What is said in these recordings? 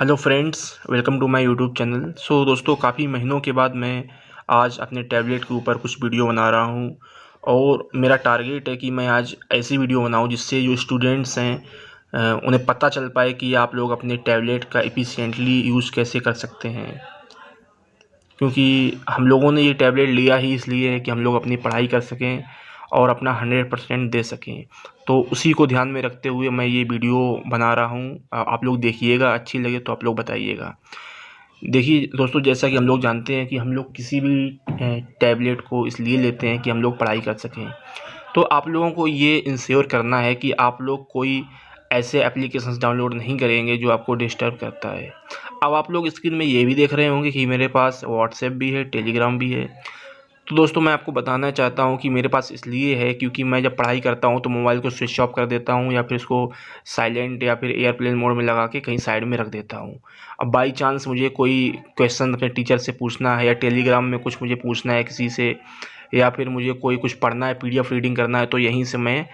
Hello friends, welcome to my YouTube channel. दोस्तों, काफ़ी महीनों के बाद मैं आज अपने टैबलेट के ऊपर कुछ वीडियो बना रहा हूँ और मेरा टारगेट है कि मैं आज ऐसी वीडियो बनाऊँ जिससे जो स्टूडेंट्स हैं उन्हें पता चल पाए कि आप लोग अपने टैबलेट का एफिशिएंटली यूज़ कैसे कर सकते हैं। क्योंकि हम लोगों ने ये टैबलेट लिया ही इसलिए है कि हम लोग अपनी पढ़ाई कर सकें और अपना 100% दे सकें। तो उसी को ध्यान में रखते हुए मैं ये वीडियो बना रहा हूँ। आप लोग देखिएगा, अच्छी लगे तो आप लोग बताइएगा। देखिए दोस्तों, जैसा कि हम लोग जानते हैं कि हम लोग किसी भी टैबलेट को इसलिए लेते हैं कि हम लोग पढ़ाई कर सकें। तो आप लोगों को ये इंश्योर करना है कि आप लोग कोई ऐसे एप्लीकेशंस डाउनलोड नहीं करेंगे जो आपको डिस्टर्ब करता है। अब आप लोग स्क्रीन में ये भी देख रहे होंगे कि मेरे पास व्हाट्सएप भी है, टेलीग्राम भी है। तो दोस्तों, मैं आपको बताना चाहता हूँ कि मेरे पास इसलिए है क्योंकि मैं जब पढ़ाई करता हूँ तो मोबाइल को स्विच ऑफ कर देता हूँ या फिर इसको साइलेंट या फिर एयरप्लेन मोड में लगा के कहीं साइड में रख देता हूँ। अब बाई चांस मुझे कोई क्वेश्चन अपने टीचर से पूछना है या टेलीग्राम में कुछ मुझे पूछना है किसी से, या फिर मुझे कोई कुछ पढ़ना है, पीडीएफ रीडिंग करना है, तो यहीं से मैं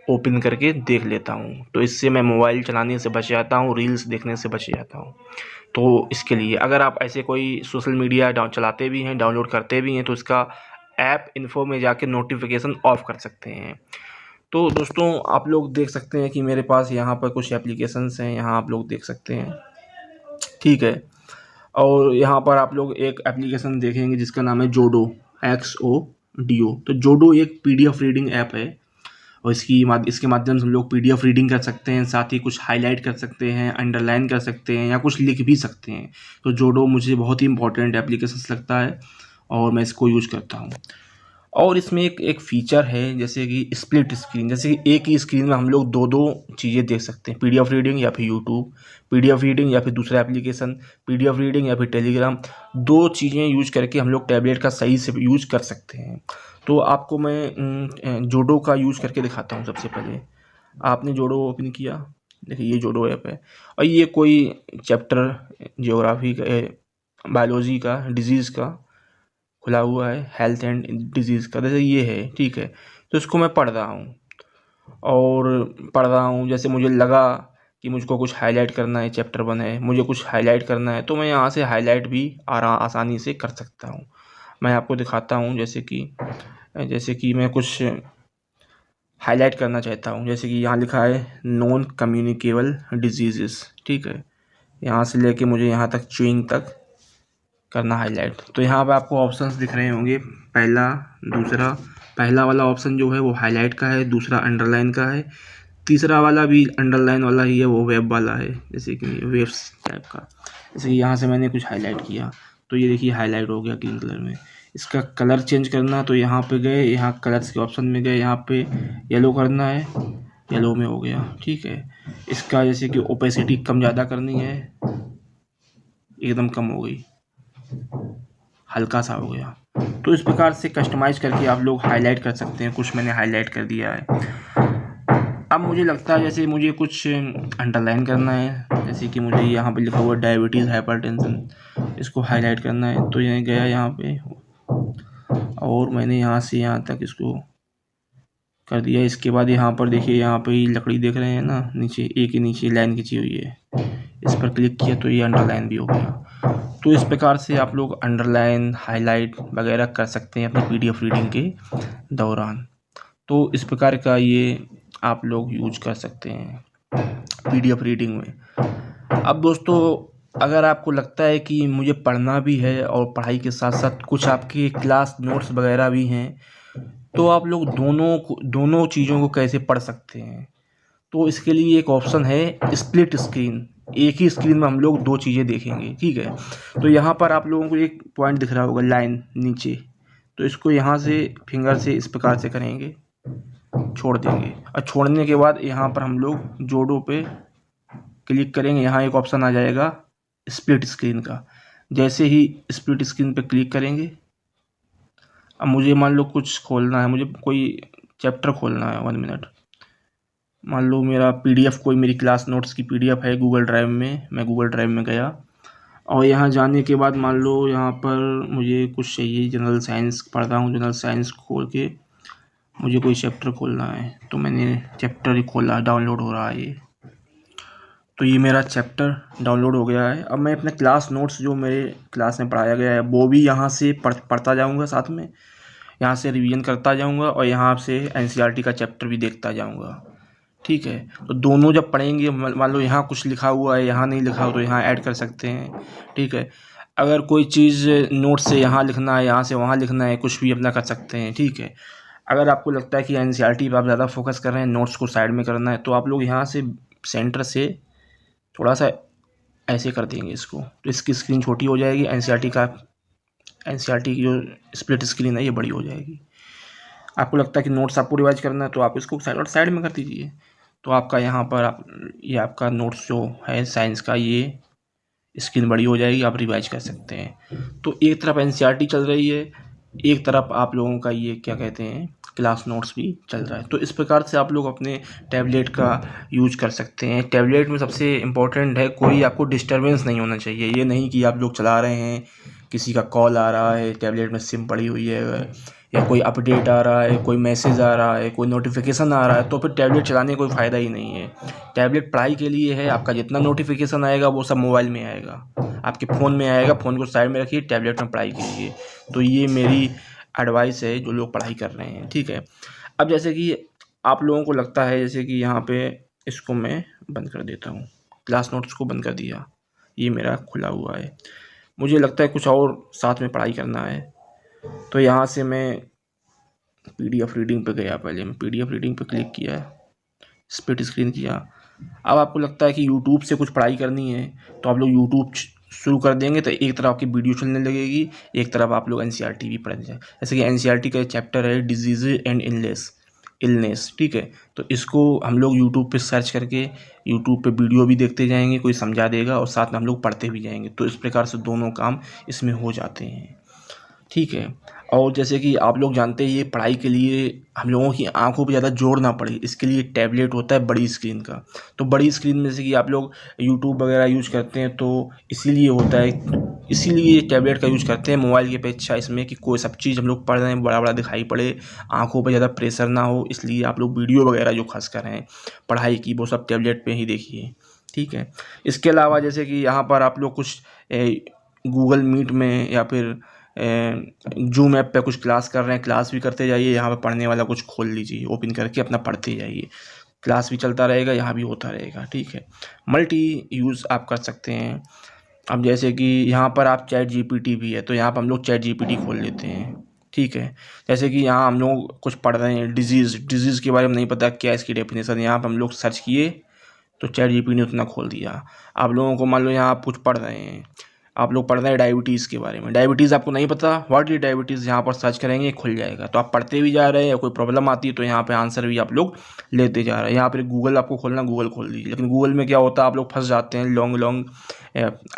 ओपन करके देख लेता हूँ। तो इससे मैं मोबाइल चलाने से बच जाता हूँ, रील्स देखने से बच जाता हूँ। तो इसके लिए अगर आप ऐसे कोई सोशल मीडिया चलाते भी हैं, डाउनलोड करते भी हैं, तो इसका ऐप इन्फो में जाके नोटिफिकेशन ऑफ कर सकते हैं। तो दोस्तों, आप लोग देख सकते हैं कि मेरे पास यहाँ पर कुछ एप्लीकेशंस हैं, यहाँ आप लोग देख सकते हैं, ठीक है। और यहाँ पर आप लोग एक एप्लीकेशन देखेंगे जिसका नाम है जोडो, XODO। तो जोडो एक पीडीएफ रीडिंग ऐप है और इसके माध्यम से हम लोग पीडीएफ रीडिंग कर सकते हैं, साथ ही कुछ हाईलाइट कर सकते हैं, अंडरलाइन कर सकते हैं या कुछ लिख भी सकते हैं। तो जोडो मुझे बहुत ही इंपॉर्टेंट एप्लीकेशन लगता है और मैं इसको यूज करता हूँ। और इसमें एक फ़ीचर है जैसे कि स्प्लिट स्क्रीन, जैसे कि एक ही स्क्रीन में हम लोग दो दो चीज़ें देख सकते हैं, पीडीएफ रीडिंग या फिर यूट्यूब, पीडीएफ रीडिंग या फिर दूसरा एप्लीकेशन, पीडीएफ रीडिंग या फिर टेलीग्राम। दो चीज़ें यूज करके हम लोग टैबलेट का सही से यूज कर सकते हैं। तो आपको मैं जोडो का यूज करके दिखाता हूँ। सबसे पहले आपने जोडो ओपन किया, देखिए ये जोडो ऐप है और ये कोई चैप्टर जियोग्राफी का, बायोलॉजी का, डिजीज़ का खुला हुआ है, हेल्थ एंड डिजीज़ का, जैसे ये है, ठीक है। तो इसको मैं पढ़ रहा हूँ और पढ़ रहा हूँ, जैसे मुझे लगा कि मुझको कुछ हाईलाइट करना है, चैप्टर 1 है, मुझे कुछ हाईलाइट करना है, तो मैं यहाँ से हाईलाइट भी आसानी से कर सकता हूँ। मैं आपको दिखाता हूँ, जैसे कि मैं कुछ हाईलाइट करना चाहता हूँ, जैसे कि यहाँ लिखा है नॉन कम्युनिकेबल डिजीज़, ठीक है। यहाँ से लेके मुझे यहाँ तक च्यूइंग तक करना हाईलाइट। तो यहाँ पे आपको ऑप्शंस दिख रहे होंगे, पहला, दूसरा। पहला वाला ऑप्शन जो है वो हाईलाइट का है, दूसरा अंडरलाइन का है, तीसरा वाला भी अंडरलाइन वाला ही है, वो वेब वाला है, जैसे कि वेव्स टाइप का। जैसे कि यहाँ से मैंने कुछ हाईलाइट किया तो ये देखिए हाईलाइट हो गया ग्रीन कलर में। इसका कलर चेंज करना तो यहाँ पे गए, यहाँ कलर्स के ऑप्शन में गए, यहाँ पे येलो करना है, येलो में हो गया, ठीक है। इसका जैसे कि ओपेसिटी कम ज़्यादा करनी है, एकदम कम हो गई, हल्का सा हो गया। तो इस प्रकार से कस्टमाइज़ करके आप लोग हाईलाइट कर सकते हैं। कुछ मैंने हाईलाइट कर दिया है। अब मुझे लगता है जैसे मुझे कुछ अंडरलाइन करना है, जैसे कि मुझे यहाँ पे लिखा हुआ डायबिटीज़, हाइपरटेंशन, इसको हाईलाइट करना है। तो ये गया यहाँ पे और मैंने यहाँ से यहाँ तक इसको कर दिया। इसके बाद यहाँ पर देखिए, यहाँ पे लकड़ी देख रहे हैं ना, नीचे एक के नीचे लाइन खींची हुई है, इस पर क्लिक किया तो ये अंडरलाइन भी हो गया। तो इस प्रकार से आप लोग अंडरलाइन, हाईलाइट वगैरह कर सकते हैं अपनी पीडीएफ रीडिंग के दौरान। तो इस प्रकार का ये आप लोग यूज कर सकते हैं पीडीएफ रीडिंग में। अब दोस्तों, अगर आपको लगता है कि मुझे पढ़ना भी है और पढ़ाई के साथ साथ कुछ आपके क्लास नोट्स वगैरह भी हैं, तो आप लोग दोनों चीज़ों को कैसे पढ़ सकते हैं। तो इसके लिए एक ऑप्शन है स्प्लिट स्क्रीन। एक ही स्क्रीन में हम लोग दो चीज़ें देखेंगे, ठीक है। तो यहाँ पर आप लोगों को एक पॉइंट दिख रहा होगा, लाइन नीचे, तो इसको यहाँ से फिंगर से इस प्रकार से करेंगे, छोड़ देंगे और छोड़ने के बाद यहाँ पर हम लोग जोडो पे क्लिक करेंगे। यहाँ एक ऑप्शन आ जाएगा स्प्लिट स्क्रीन का। जैसे ही स्प्लिट स्क्रीन पे क्लिक करेंगे, अब मुझे मान लो कुछ खोलना है, मुझे कोई चैप्टर खोलना है, 1 मिनट। मान लो मेरा पीडीएफ, कोई मेरी क्लास नोट्स की पीडीएफ है गूगल ड्राइव में, मैं गूगल ड्राइव में गया और यहाँ जाने के बाद मान लो यहाँ पर मुझे कुछ चाहिए, जनरल साइंस पढ़ रहा हूँ, जनरल साइंस खोल के मुझे कोई चैप्टर खोलना है, तो मैंने चैप्टर ही खोला, डाउनलोड हो रहा है ये। तो ये मेरा चैप्टर डाउनलोड हो गया है। अब मैं अपने क्लास नोट्स जो मेरे क्लास में पढ़ाया गया है वो भी यहाँ से पढ़ता जाऊँगा, साथ में यहाँ से रिवीजन करता जाऊँगा और यहाँ से एनसीईआरटी का चैप्टर भी देखता जाऊँगा। ठीक है, तो दोनों जब पढ़ेंगे, मान लो यहाँ कुछ लिखा हुआ है, यहाँ नहीं लिखा हो तो यहाँ ऐड कर सकते हैं। ठीक है, अगर कोई चीज़ नोट से यहाँ लिखना है, यहाँ से वहाँ लिखना है, कुछ भी अपना कर सकते हैं। ठीक है, अगर आपको लगता है कि एनसीईआरटी पे आप ज़्यादा फोकस कर रहे हैं, नोट्स को साइड में करना है, तो आप लोग यहाँ से सेंटर से थोड़ा सा ऐसे कर देंगे इसको, तो इसकी स्क्रीन छोटी हो जाएगी। एनसीईआरटी की जो स्प्लिट स्क्रीन है ये बड़ी हो जाएगी। आपको लगता है कि नोट्स आपको रिवाइज करना है तो आप इसको साइड में कर दीजिए। तो आपका यहाँ पर ये आपका नोट्स जो है साइंस का, ये स्क्रीन बड़ी हो जाएगी, आप रिवाइज कर सकते हैं। तो एक तरफ एनसीईआरटी चल रही है, एक तरफ आप लोगों का ये क्या कहते हैं क्लास नोट्स भी चल रहा है। तो इस प्रकार से आप लोग अपने टैबलेट का यूज कर सकते हैं। टैबलेट में सबसे इम्पोर्टेंट है कोई आपको डिस्टर्बेंस नहीं होना चाहिए। ये नहीं कि आप लोग चला रहे हैं, किसी का कॉल आ रहा है, टैबलेट में सिम पड़ी हुई है, या कोई अपडेट आ रहा है, कोई मैसेज आ रहा है, कोई नोटिफिकेशन आ रहा है, तो फिर टैबलेट चलाने का कोई फ़ायदा ही नहीं है। टैबलेट पढ़ाई के लिए है। आपका जितना नोटिफिकेशन आएगा वो सब मोबाइल में आएगा, आपके फ़ोन में आएगा। फ़ोन को साइड में रखिए, टैबलेट में पढ़ाई कीजिए। तो ये मेरी एडवाइस है जो लोग पढ़ाई कर रहे हैं। ठीक है, अब जैसे कि आप लोगों को लगता है, जैसे कि यहाँ पे इसको मैं बंद कर देता हूँ, क्लास नोट्स को बंद कर दिया, ये मेरा खुला हुआ है। मुझे लगता है कुछ और साथ में पढ़ाई करना है, तो यहाँ से मैं पीडीएफ रीडिंग पे गया। पहले मैं पीडीएफ रीडिंग पे क्लिक किया, स्प्लिट स्क्रीन किया। अब आपको लगता है कि यूट्यूब से कुछ पढ़ाई करनी है, तो आप लोग यूट्यूब शुरू कर देंगे, तो एक तरफ आपकी वीडियो चलने लगेगी, एक तरफ आप लोग एनसीईआरटी भी पढ़ेंगे। जैसे कि एनसीईआरटी का चैप्टर है डिजीज एंड इलनेस। ठीक है, तो इसको हम लोग यूट्यूब पे सर्च करके यूट्यूब पे वीडियो भी देखते जाएंगे, कोई समझा देगा, और साथ में हम लोग पढ़ते भी जाएंगे। तो इस प्रकार से दोनों काम इसमें हो जाते हैं। ठीक है, और जैसे कि आप लोग जानते हैं, ये पढ़ाई के लिए हम लोगों की आंखों पे ज़्यादा जोर ना पड़े, इसके लिए टैबलेट होता है बड़ी स्क्रीन का। तो बड़ी स्क्रीन में से कि आप लोग यूट्यूब वगैरह यूज करते हैं, तो इसीलिए होता है, इसीलिए टैबलेट का यूज करते हैं मोबाइल की अपेक्षा इसमें, कि कोई सब चीज़ हम लोग पढ़ रहे हैं बड़ा बड़ा दिखाई पड़े, आंखों पर ज़्यादा प्रेशर ना हो। इसलिए आप लोग वीडियो वगैरह जो खास कर हैं पढ़ाई की, वो सब टैबलेट पर ही देखिए। ठीक है, इसके अलावा जैसे कि यहाँ पर आप लोग कुछ गूगल मीट में या फिर जूम ऐप पे कुछ क्लास कर रहे हैं, क्लास भी करते जाइए। यहाँ पे पढ़ने वाला कुछ खोल लीजिए, ओपन करके अपना पढ़ते जाइए, क्लास भी चलता रहेगा, यहाँ भी होता रहेगा। ठीक है, मल्टी यूज़ आप कर सकते हैं। अब जैसे कि यहाँ पर आप चैट जीपीटी भी है, तो यहाँ पर हम लोग चैट जीपीटी खोल लेते हैं। ठीक है, जैसे कि यहाँ हम लोग कुछ पढ़ रहे हैं, डिजीज़ के बारे में नहीं पता क्या इसकी डेफिनेशन, यहाँ पर हम लोग सर्च किए तो चैट जीपीटी ने उतना खोल दिया। आप लोगों को मान लो यहाँ आप कुछ पढ़ रहे हैं, आप लोग पढ़ रहे हैं डायबिटीज़ के बारे में, डायबिटीज़ आपको नहीं पता, व्हाट इज डायबिटीज़, यहाँ पर सर्च करेंगे खुल जाएगा। तो आप पढ़ते भी जा रहे हैं, या कोई प्रॉब्लम आती है तो यहाँ पे आंसर भी आप लोग लेते जा रहे हैं। यहाँ पर गूगल आपको खोलना, गूगल खोल दीजिए। लेकिन गूगल में क्या होता है, आप लोग फंस जाते हैं, लॉन्ग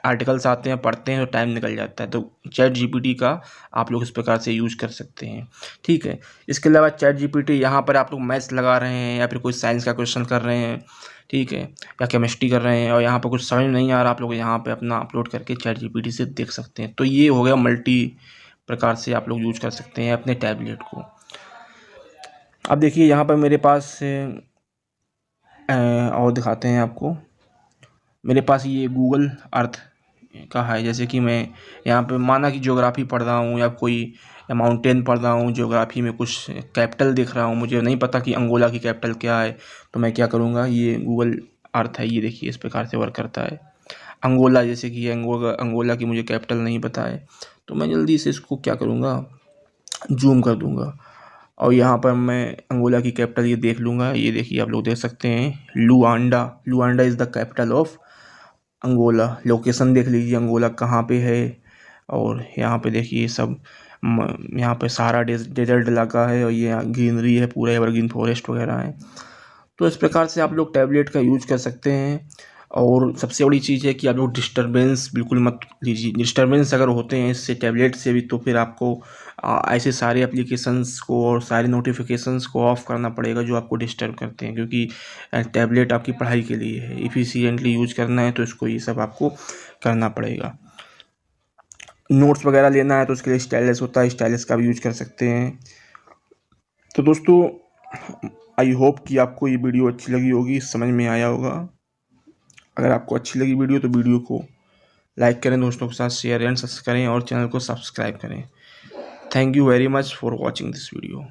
आर्टिकल्स आते हैं, पढ़ते हैं तो टाइम निकल जाता है। तो चैट जीपीटी का आप लोग इस प्रकार से यूज़ कर सकते हैं। ठीक है, इसके अलावा चैट जीपीटी यहाँ पर आप लोग मैथ्स लगा रहे हैं, या फिर कोई साइंस का क्वेश्चन कर रहे हैं, ठीक है, या केमिस्ट्री कर रहे हैं, और यहाँ पर कुछ समझ नहीं आ रहा, आप लोग यहाँ पे अपना अपलोड करके चैट जीपीटी से देख सकते हैं। तो ये हो गया मल्टी प्रकार से आप लोग यूज कर सकते हैं अपने टैबलेट को। अब देखिए यहाँ पर मेरे पास और दिखाते हैं आपको, मेरे पास ये गूगल अर्थ का है। जैसे कि मैं यहाँ पे माना कि ज्योग्राफी पढ़ रहा हूँ, या कोई माउंटेन पढ़ रहा हूँ, ज्योग्राफी में कुछ कैपिटल देख रहा हूँ, मुझे नहीं पता कि अंगोला की कैपिटल क्या है, तो मैं क्या करूँगा, ये गूगल अर्थ है, ये देखिए इस प्रकार से वर्क करता है। अंगोला, जैसे कि अंगोला की मुझे कैपिटल नहीं पता है, तो मैं जल्दी से इसको क्या करूँगा, जूम कर दूँगा, और यहाँ पर मैं अंगोला की कैपिटल ये देख लूँगा। ये देखिए आप लोग देख सकते हैं, Luanda is the capital of Angola. Location देख लीजिए अंगोला कहाँ पे है, और यहाँ पे देखिए सब यहाँ पे सारा डेजर्ट इलाका है, और ये ग्रीनरी है, पूरा एवरग्रीन फॉरेस्ट वगैरह है। तो इस प्रकार से आप लोग टैबलेट का यूज कर सकते हैं। और सबसे बड़ी चीज़ है कि आप लोग डिस्टर्बेंस बिल्कुल मत लीजिए। डिस्टर्बेंस अगर होते हैं इससे टैबलेट से भी, तो फिर आपको ऐसे सारे एप्लीकेशंस को और सारे नोटिफिकेशंस को ऑफ़ करना पड़ेगा जो आपको डिस्टर्ब करते हैं, क्योंकि टैबलेट आपकी पढ़ाई के लिए है, इफ़िशियंटली यूज करना है, तो इसको ये सब आपको करना पड़ेगा। नोट्स वगैरह लेना है तो उसके लिए स्टाइलस होता है, स्टाइलस का भी यूज कर सकते हैं। तो दोस्तों आई होप कि आपको ये वीडियो अच्छी लगी होगी, समझ में आया होगा। अगर आपको अच्छी लगी वीडियो तो वीडियो को लाइक करें, दोस्तों के साथ शेयर एंड सब्सक्राइब करें और चैनल को सब्सक्राइब करें। Thank you very much for watching this video.